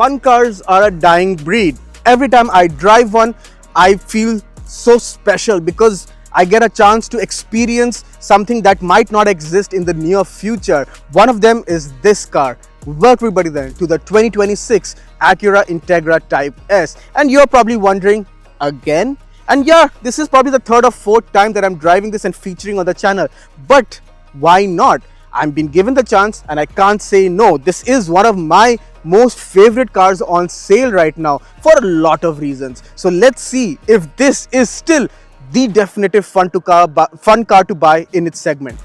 fun cars are a dying breed. Every time I drive one, I feel so special because I get a chance to experience something that might not exist in the near future. One of them is this car. Welcome everybody then to the 2026 Acura Integra Type S. And you're probably wondering, again? And yeah, this is probably the third or fourth time that I'm driving this and featuring on the channel. But why not? I've been given the chance and I can't say no. This is one of my most favorite cars on sale right now for a lot of reasons. So let's see if this is still the definitive fun car to buy in its segment.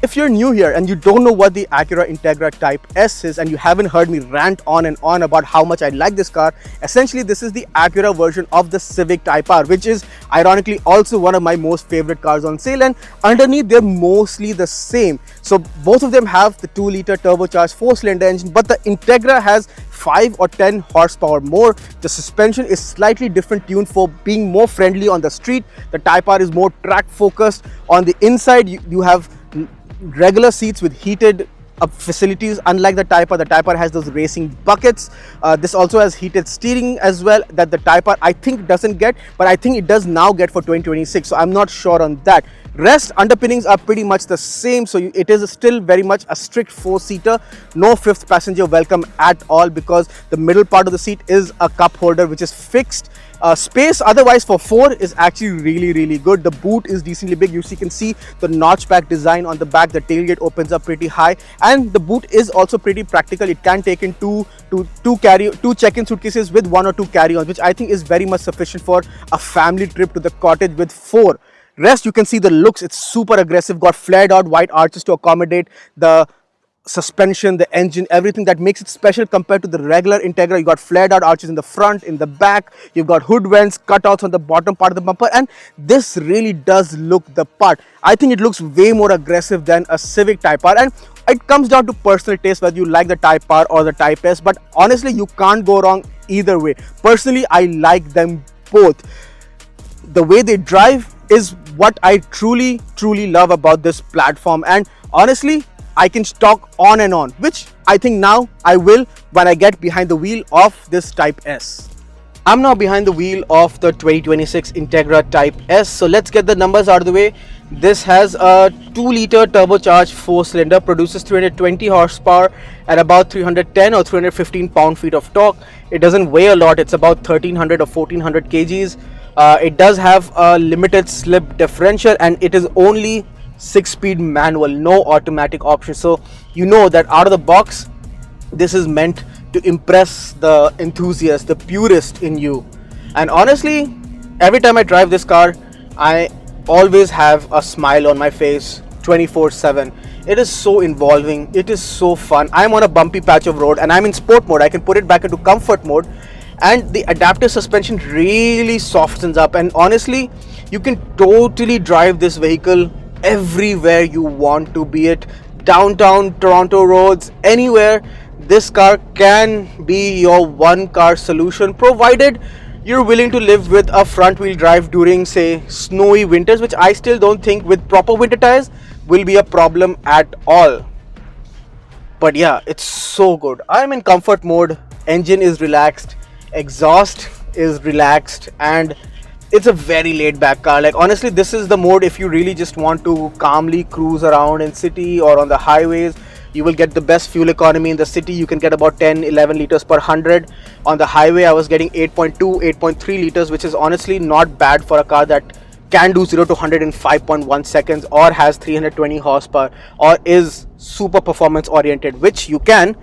If you're new here and you don't know what the Acura Integra Type S is and you haven't heard me rant on and on about how much I like this car, essentially this is the Acura version of the Civic Type R, which is ironically also one of my most favorite cars on sale, and underneath they're mostly the same. So both of them have the 2-liter turbocharged 4-cylinder engine, but the Integra has 5 or 10 horsepower more. The suspension is slightly different tuned for being more friendly on the street. The Type R is more track focused. On the inside you have regular seats with heated facilities. Unlike the Type R has those racing buckets. This also has heated steering as well, that the Type R I think doesn't get, but I think it does now get for 2026, so I'm not sure on that. Rest underpinnings are pretty much the same, so it is still very much a strict 4-seater. No fifth passenger welcome at all because the middle part of the seat is a cup holder which is fixed. Space otherwise for 4 is actually really good. The boot is decently big. You can see the notchback design on the back. The tailgate opens up pretty high, and the boot is also pretty practical. It can take in two check-in suitcases with 1 or 2 carry-ons, which I think is very much sufficient for a family trip to the cottage with 4. Rest, you can see the looks. It's super aggressive. Got flared out white arches to accommodate the suspension, the engine, everything that makes it special compared to the regular Integra. You got flared out arches in the front, in the back. You've got hood vents, cutouts on the bottom part of the bumper, and this really does look the part. I think it looks way more aggressive than a Civic Type R, and it comes down to personal taste whether you like the Type R or the Type S, but honestly you can't go wrong either way. Personally, I like them both. The way they drive is what I truly love about this platform, and honestly I can talk on and on, which I think now I will when I get behind the wheel of this Type S. I'm now behind the wheel of the 2026 Integra Type S, so let's get the numbers out of the way. This has a 2-liter turbocharged 4-cylinder, produces 320 horsepower at about 310 or 315 pound-feet of torque. It doesn't weigh a lot, it's about 1300 or 1400 kgs. It does have a limited slip differential, and it is only 6-speed manual, no automatic option. So you know that out of the box this is meant to impress the enthusiast, the purist in you. And honestly, every time I drive this car I always have a smile on my face 24/7. It is so involving, it is so fun. I'm on a bumpy patch of road and I'm in sport mode. I can put it back into comfort mode, and the adaptive suspension really softens up, and honestly you can totally drive this vehicle everywhere you want to, be it downtown Toronto roads, anywhere. This car can be your one-car solution, provided you're willing to live with a front-wheel drive during, say, snowy winters, which I still don't think with proper winter tires will be a problem at all. But yeah, it's so good. I'm in comfort mode, engine is relaxed, exhaust is relaxed, and it's a very laid back car. Like honestly, this is the mode if you really just want to calmly cruise around in city or on the highways. You will get the best fuel economy in the city. You can get about 10-11 liters per 100. On the highway I was getting 8.2 8.3 liters, which is honestly not bad for a car that can do 0 to 100 in 5.1 seconds or has 320 horsepower or is super performance oriented, which you can.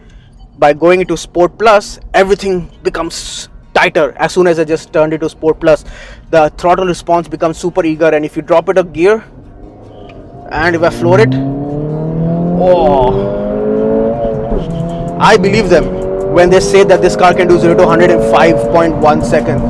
By going into Sport Plus, everything becomes tighter. As soon as I just turned it to Sport Plus, the throttle response becomes super eager, and if you drop it a gear and if I floor it, oh, I believe them when they say that this car can do 0 to 100 in 5.1 seconds.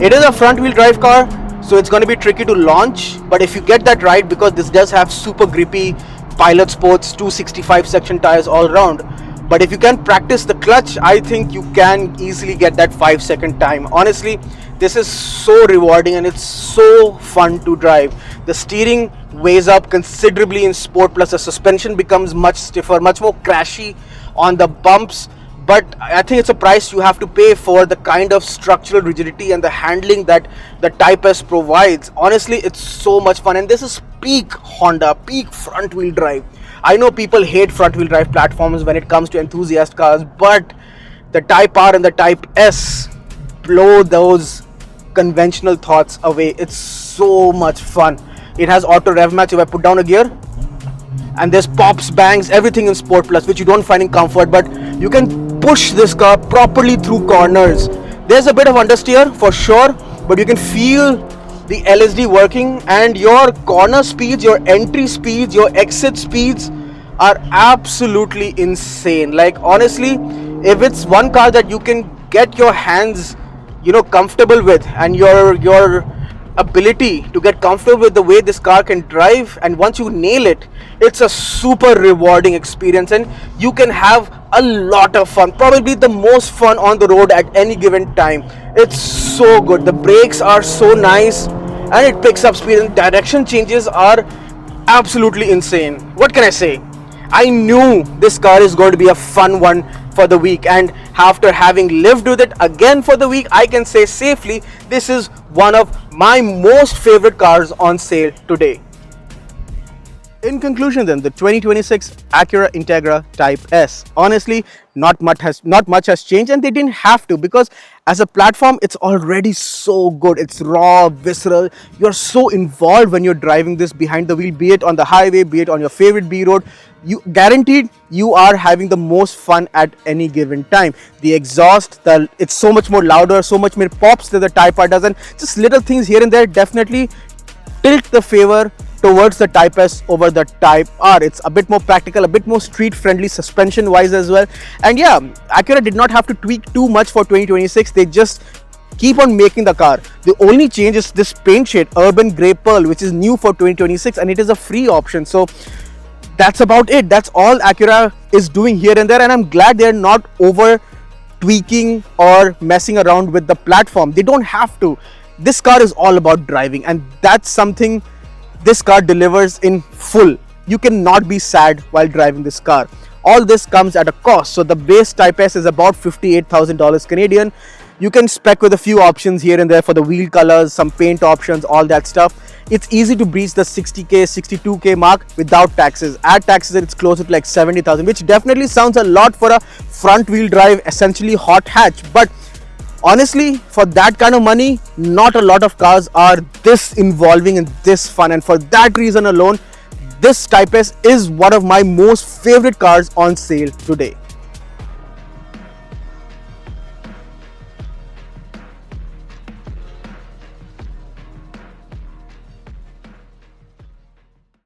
It is a front wheel drive car, so it's going to be tricky to launch, but if you get that right, because this does have super grippy Pilot Sports 265 section tires all around, but if you can practice the clutch, I think you can easily get that 5-second time. Honestly, this is so rewarding and it's so fun to drive. The steering weighs up considerably in Sport Plus. The suspension becomes much stiffer, much more crashy on the bumps, but I think it's a price you have to pay for the kind of structural rigidity and the handling that the Type S provides. Honestly, it's so much fun, and this is peak Honda, peak front wheel drive. I know people hate front wheel drive platforms when it comes to enthusiast cars, but the Type R and the Type S blow those conventional thoughts away. It's so much fun. It has auto rev match if I put down a gear, and there's pops, bangs, everything in Sport Plus, which you don't find in Comfort, but you can push this car properly through corners. There's a bit of understeer for sure, but you can feel the LSD working, and your corner speeds, your entry speeds, your exit speeds are absolutely insane. Like, honestly, if it's one car that you can get your hands, comfortable with, and your ability to get comfortable with the way this car can drive, and once you nail it, it's a super rewarding experience, and you can have a lot of fun, probably the most fun on the road at any given time. It's so good. The brakes are so nice, and it picks up speed, and direction changes are absolutely insane. What can I say? I knew this car is going to be a fun one for the week, and after having lived with it again for the week, I can say safely this is one of my most favorite cars on sale today. In conclusion then, the 2026 Acura Integra Type S. Honestly, not much has changed, and they didn't have to, because as a platform it's already so good. It's raw, visceral. You're so involved when you're driving this behind the wheel, be it on the highway, be it on your favorite B road. You guaranteed you are having the most fun at any given time. The exhaust, it's so much more louder, so much more pops than the Type R does, and just little things here and there definitely tilt the favor towards the Type S over the Type R. It's a bit more practical, a bit more street friendly suspension wise as well. And yeah, Acura did not have to tweak too much for 2026. They just keep on making the car. The only change is this paint shade, Urban Grey Pearl, which is new for 2026, and it is a free option. So that's about it. That's all Acura is doing here and there, and I'm glad they're not over tweaking or messing around with the platform. They don't have to. This car is all about driving, and that's something this car delivers in full. You cannot be sad while driving this car. All this comes at a cost. So the base Type S is about $58,000 Canadian. You can spec with a few options here and there for the wheel colors, some paint options, all that stuff. It's easy to breach the 60k, 62k mark without taxes. Add taxes, it's closer to like 70,000, which definitely sounds a lot for a front wheel drive, essentially hot hatch. But honestly, for that kind of money, not a lot of cars are this involving and this fun, and for that reason alone, this Type S is one of my most favorite cars on sale today.